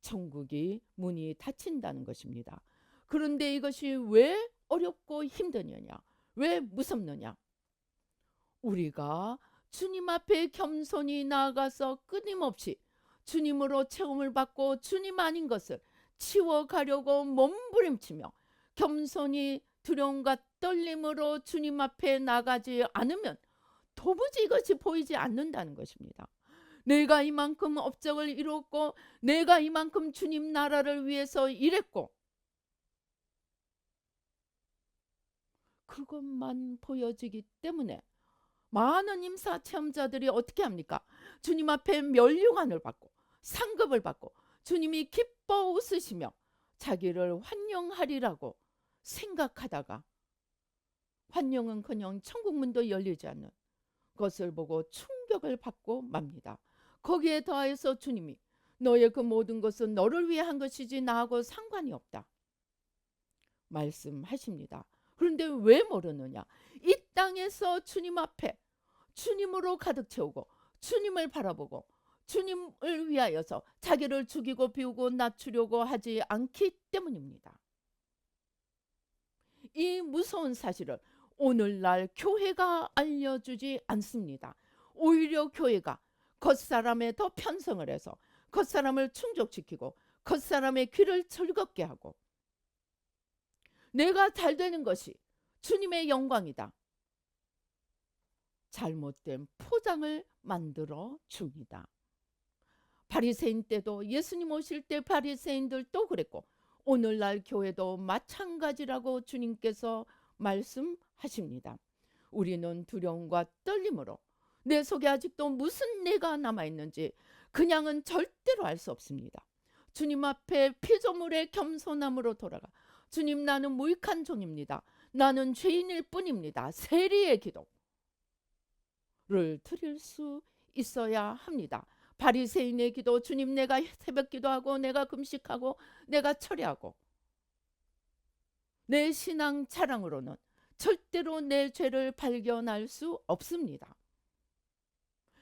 S2: 천국이 문이 닫힌다는 것입니다. 그런데 이것이 왜 어렵고 힘드느냐? 왜 무섭느냐? 우리가 주님 앞에 겸손히 나아가서 끊임없이 주님으로 체험을 받고 주님 아닌 것을 치워가려고 몸부림치며 겸손히 두려움과 떨림으로 주님 앞에 나가지 않으면 도무지 이것이 보이지 않는다는 것입니다. 내가 이만큼 업적을 이루었고 내가 이만큼 주님 나라를 위해서 일했고 그것만 보여지기 때문에 많은 임사 체험자들이 어떻게 합니까? 주님 앞에 면류관을 받고 상급을 받고 주님이 기뻐 웃으시며 자기를 환영하리라고 생각하다가 환영은커녕 천국문도 열리지 않는 것을 보고 충격을 받고 맙니다. 거기에 더해서 주님이 너의 그 모든 것은 너를 위해 한 것이지 나하고 상관이 없다 말씀하십니다. 그런데 왜 모르느냐? 이 땅에서 주님 앞에 주님으로 가득 채우고 주님을 바라보고 주님을 위하여서 자기를 죽이고 비우고 낮추려고 하지 않기 때문입니다. 이 무서운 사실을 오늘날 교회가 알려주지 않습니다. 오히려 교회가 겉사람에 더 편성을 해서 겉사람을 충족시키고 겉사람의 귀를 즐겁게 하고 내가 잘 되는 것이 주님의 영광이다. 잘못된 포장을 만들어 줍니다. 바리새인 때도 예수님 오실 때 바리새인들도 그랬고 오늘날 교회도 마찬가지라고 주님께서 말씀하십니다. 우리는 두려움과 떨림으로 내 속에 아직도 무슨 내가 남아있는지 그냥은 절대로 알 수 없습니다. 주님 앞에 피조물의 겸손함으로 돌아가 주님, 나는 무익한 종입니다. 나는 죄인일 뿐입니다. 세리의 기도를 드릴 수 있어야 합니다. 바리새인의 기도, 주님 내가 새벽 기도하고 내가 금식하고 내가 철야하고 내 신앙 자랑으로는 절대로 내 죄를 발견할 수 없습니다.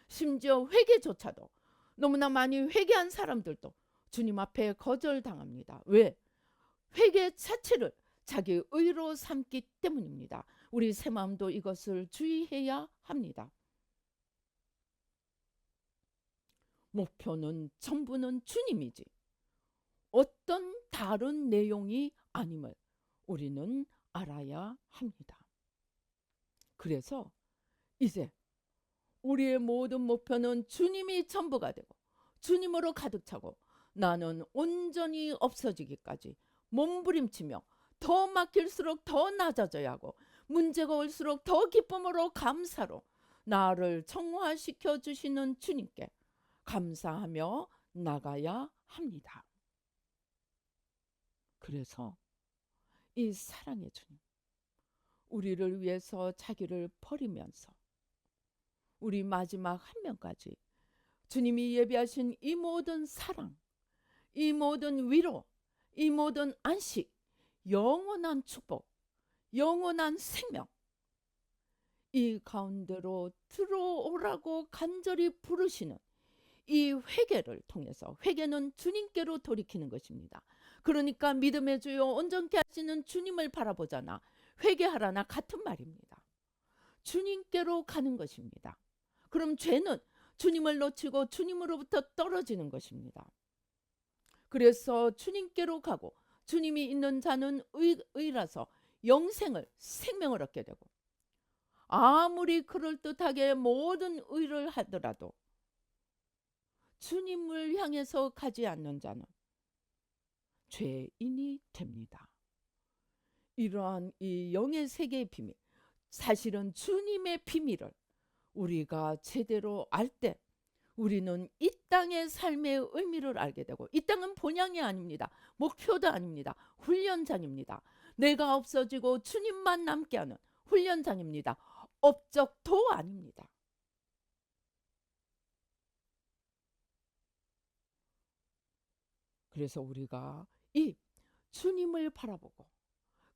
S2: 심지어 회개조차도 너무나 많이 회개한 사람들도 주님 앞에 거절당합니다. 왜? 회개 자체를 자기 의로 삼기 때문입니다. 우리 새 마음도 이것을 주의해야 합니다. 목표는 전부는 주님이지 어떤 다른 내용이 아님을 우리는 알아야 합니다. 그래서 이제 우리의 모든 목표는 주님이 전부가 되고 주님으로 가득 차고 나는 온전히 없어지기까지 몸부림치며 더 막힐수록 더 낮아져야 하고 문제가 올수록 더 기쁨으로 감사로 나를 정화시켜 주시는 주님께 감사하며 나가야 합니다. 그래서 이 사랑의 주님, 우리를 위해서 자기를 버리면서 우리 마지막 한 명까지 주님이 예비하신 이 모든 사랑, 이 모든 위로, 이 모든 안식, 영원한 축복, 영원한 생명, 이 가운데로 들어오라고 간절히 부르시는 이 회개를 통해서, 회개는 주님께로 돌이키는 것입니다. 그러니까 믿음의 주요 온전케 하시는 주님을 바라보자나 회개하라나 같은 말입니다. 주님께로 가는 것입니다. 그럼 죄는 주님을 놓치고 주님으로부터 떨어지는 것입니다. 그래서 주님께로 가고 주님이 있는 자는 의라서 영생을, 생명을 얻게 되고 아무리 그럴듯하게 모든 의를 하더라도 주님을 향해서 가지 않는 자는 죄인이 됩니다. 이러한 이 영의 세계의 비밀, 사실은 주님의 비밀을 우리가 제대로 알 때 우리는 이 땅의 삶의 의미를 알게 되고, 이 땅은 본향이 아닙니다. 목표도 아닙니다. 훈련장입니다. 내가 없어지고 주님만 남게 하는 훈련장입니다. 업적도 아닙니다. 그래서 우리가 이 주님을 바라보고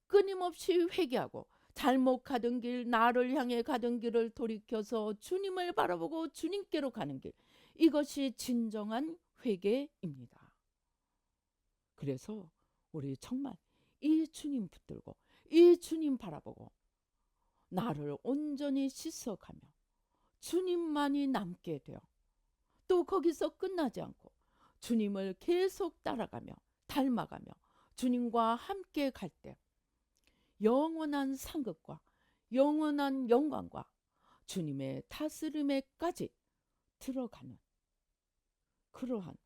S2: 끊임없이 회개하고 잘못 가던 길, 나를 향해 가던 길을 돌이켜서 주님을 바라보고 주님께로 가는 길, 이것이 진정한 회개입니다. 그래서 우리 정말 이 주님 붙들고 이 주님 바라보고 나를 온전히 씻어가며 주님만이 남게 되어 또 거기서 끝나지 않고 주님을 계속 따라가며 닮아가며 주님과 함께 갈 때 영원한 상급과 영원한 영광과 주님의 다스림에까지 들어가는 그러한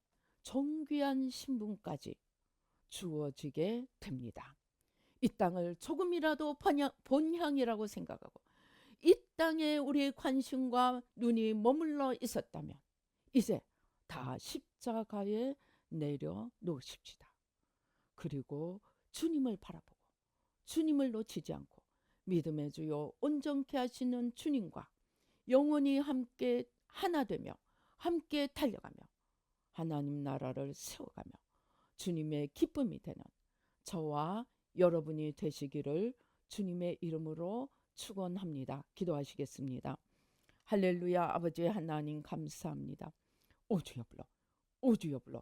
S2: 존귀한 신분까지 주어지게 됩니다. 이 땅을 조금이라도 본향이라고 생각하고 이 땅에 우리의 관심과 눈이 머물러 있었다면 이제 다 십자가에 내려놓으십시다. 그리고 주님을 바라보고 주님을 놓치지 않고 믿음의 주요 온전케 하시는 주님과 영원히 함께 하나 되며 함께 달려가며 하나님 나라를 세워가며 주님의 기쁨이 되는 저와 여러분이 되시기를 주님의 이름으로 축원합니다. 기도하시겠습니다. 할렐루야. 아버지 하나님 감사합니다. 오 주여 불러, 오 주여 불러,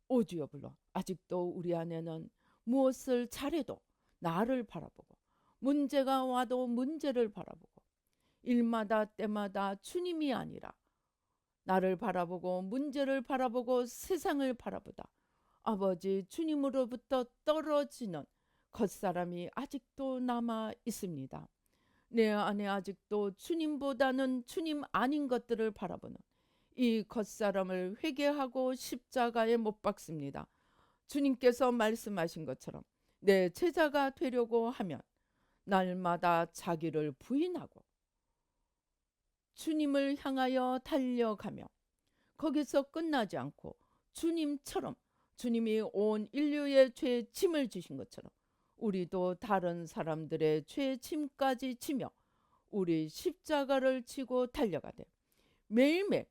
S2: 오 주여 불러. 아직도 우리 안에는 무엇을 잘해도 나를 바라보고 문제가 와도 문제를 바라보고 일마다 때마다 주님이 아니라 나를 바라보고 문제를 바라보고 세상을 바라보다 아버지 주님으로부터 떨어지는 겉사람이 아직도 남아 있습니다. 내 안에 아직도 주님보다는 주님 아닌 것들을 바라보는 이 겉사람을 회개하고 십자가에 못 박습니다. 주님께서 말씀하신 것처럼 내 제자가 되려고 하면 날마다 자기를 부인하고 주님을 향하여 달려가며 거기서 끝나지 않고 주님처럼 주님이 온 인류의 죄의 짐을 지신 것처럼 우리도 다른 사람들의 죄의 짐까지 지며 우리 십자가를 지고 달려가되 매일매일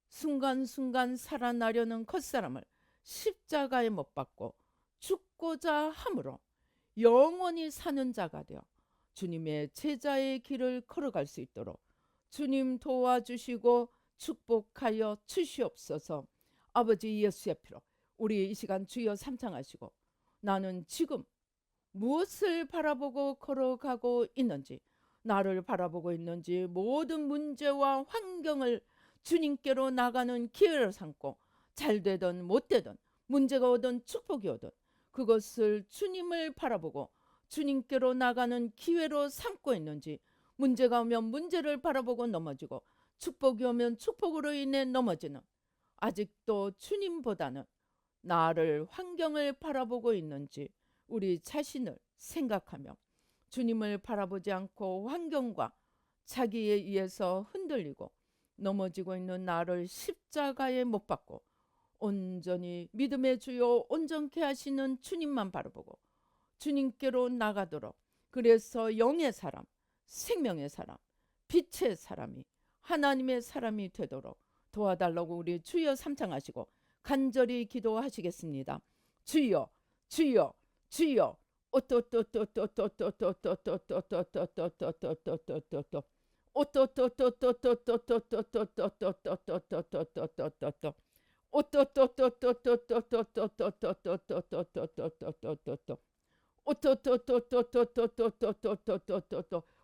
S2: 순간순간 살아나려는 겉사람을 십자가에 못 박고 죽고자 함으로 영원히 사는 자가 되어 주님의 제자의 길을 걸어갈 수 있도록 주님 도와주시고 축복하여 주시옵소서. 아버지 예수의 피로 우리 이 시간 주여 삼창하시고 나는 지금 무엇을 바라보고 걸어가고 있는지, 나를 바라보고 있는지 모든 문제와 환경을 주님께로 나가는 기회를 삼고 잘되든 못되든 문제가 오든 축복이 오든 그것을 주님을 바라보고 주님께로 나가는 기회로 삼고 있는지, 문제가 오면 문제를 바라보고 넘어지고 축복이 오면 축복으로 인해 넘어지는, 아직도 주님보다는 나를 환경을 바라보고 있는지 우리 자신을 생각하며 주님을 바라보지 않고 환경과 자기에 의해서 흔들리고 넘어지고 있는 나를 십자가에 못 박고 온전히 믿음의 주요 온전케 하시는 주님만 바라보고 주님께로 나가도록, 그래서 영의 사람, 생명의 사람, 빛의 사람이 하나님의 사람이 되도록 도와달라고 우리 주여 삼창하시고 간절히 기도하시겠습니다. 주여 주여 주여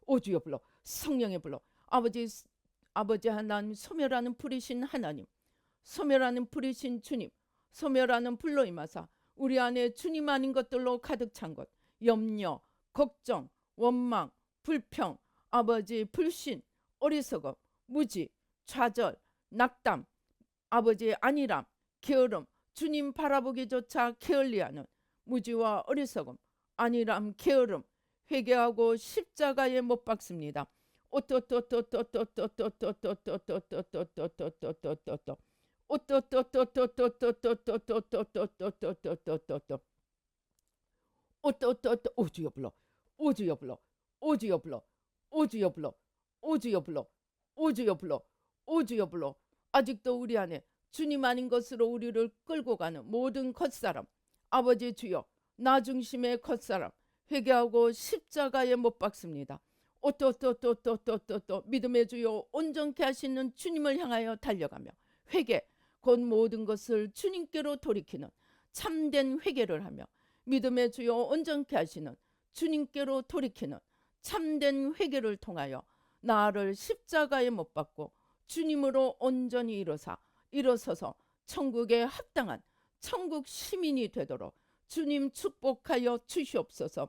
S2: 오주여 불러, 성령의 불러. 아버지 하나님, 소멸하는 불이신 하나님, 소멸하는 불이신 주님, 소멸하는 불로 임하사 우리 안에 주님 아닌 것들로 가득 찬 것, 염려, 걱정, 원망, 불평, 아버지 불신, 어리석음, 무지, 좌절, 낙담, 아버지 안일함, 게으름, 주님 바라보기조차 게을리하는 무지와 어리석음, 안일함, 게으름, 회개하고 십자가에 못 박습니다. 오주여 불러, 오주여 불러, 오주여 불러, 오주여 불러, 오주여 불러, 오주여 불러, 오주여 불러. 아직도 우리 안에 주님 아닌 것으로 우리를 끌고 가는 모든 겉사람, 아버지 주여, 나 중심의 겉사람 회개하고 십자가에 못 박습니다. 믿음의 주여 온전케 하시는 주님을 향하여 달려가며 회개, 곧 모든 것을 주님께로 돌이키는 참된 회개를 하며 믿음의 주여 온전케 하시는 주님께로 돌이키는 참된 회개를 통하여 나를 십자가에 못 박고 주님으로 온전히 일어서서 천국에 합당한 천국 시민이 되도록 주님 축복하여 주시옵소서.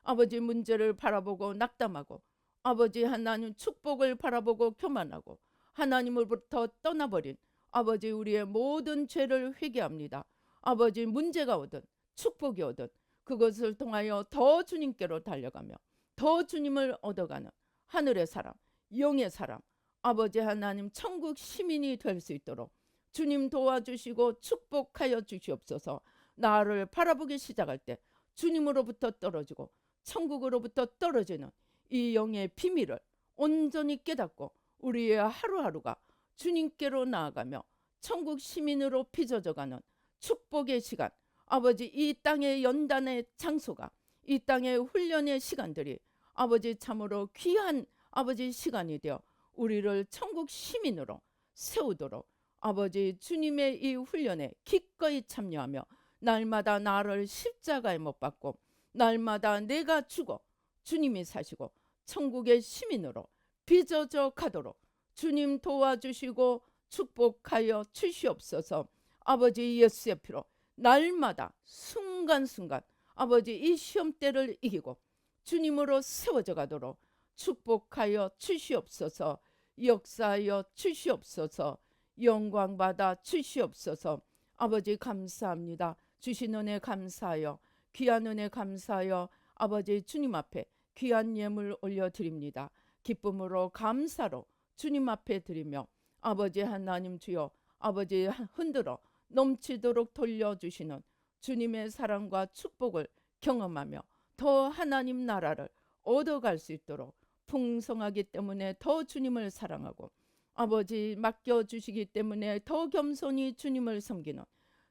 S2: 아버지 문제를 바라보고 낙담하고 아버지 하나님 축복을 바라보고 교만하고 하나님으로부터 떠나버린 아버지 우리의 모든 죄를 회개합니다. 아버지 문제가 오든 축복이 오든 그것을 통하여 더 주님께로 달려가며 더 주님을 얻어가는 하늘의 사람, 영의 사람, 아버지 하나님 천국 시민이 될 수 있도록 주님 도와주시고 축복하여 주시옵소서. 나를 바라보기 시작할 때 주님으로부터 떨어지고 천국으로부터 떨어지는 이 영의 비밀을 온전히 깨닫고 우리의 하루하루가 주님께로 나아가며 천국 시민으로 빚어져가는 축복의 시간, 아버지 이 땅의 연단의 장소가, 이 땅의 훈련의 시간들이 아버지 참으로 귀한 아버지 시간이 되어 우리를 천국 시민으로 세우도록 아버지 주님의 이 훈련에 기꺼이 참여하며 날마다 나를 십자가에 못 박고 날마다 내가 죽어 주님이 사시고 천국의 시민으로 빚어져 가도록 주님 도와주시고 축복하여 주시옵소서. 아버지 예수의 피로 날마다 순간순간 아버지 이 시험대를 이기고 주님으로 세워져 가도록 축복하여 주시옵소서. 역사하여 주시옵소서. 영광받아 주시옵소서. 아버지 감사합니다. 주신 은혜 감사하여 귀한 은혜 감사하여 아버지 주님 앞에 귀한 예물 올려드립니다. 기쁨으로 감사로 주님 앞에 드리며 아버지 하나님 주여 아버지 흔들어 넘치도록 돌려주시는 주님의 사랑과 축복을 경험하며 더 하나님 나라를 얻어갈 수 있도록 풍성하기 때문에 더 주님을 사랑하고 아버지 맡겨주시기 때문에 더 겸손히 주님을 섬기는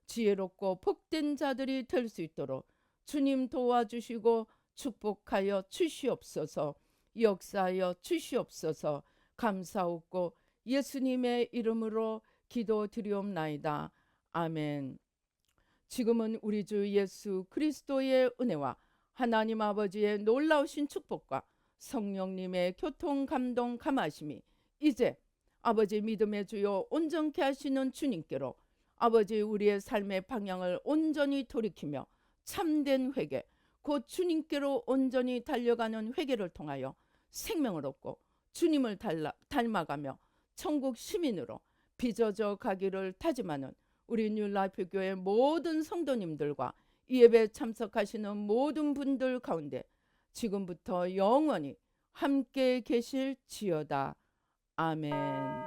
S2: 지혜롭고 복된 자들이 될 수 있도록 주님 도와주시고 축복하여 주시옵소서. 역사하여 주시옵소서. 감사하고 예수님의 이름으로 기도드리옵나이다. 아멘. 지금은 우리 주 예수 그리스도의 은혜와 하나님 아버지의 놀라우신 축복과 성령님의 교통 감동 감하심이 이제 아버지 믿음의 주요 온전케 하시는 주님께로 아버지 우리의 삶의 방향을 온전히 돌이키며 참된 회개 곧 주님께로 온전히 달려가는 회개를 통하여 생명을 얻고 주님을 닮아가며 천국 시민으로 빚어져 가기를 다짐하는 우리 뉴라이프 교회 모든 성도님들과 이 예배에 참석하시는 모든 분들 가운데 지금부터 영원히 함께 계실지어다. 아멘.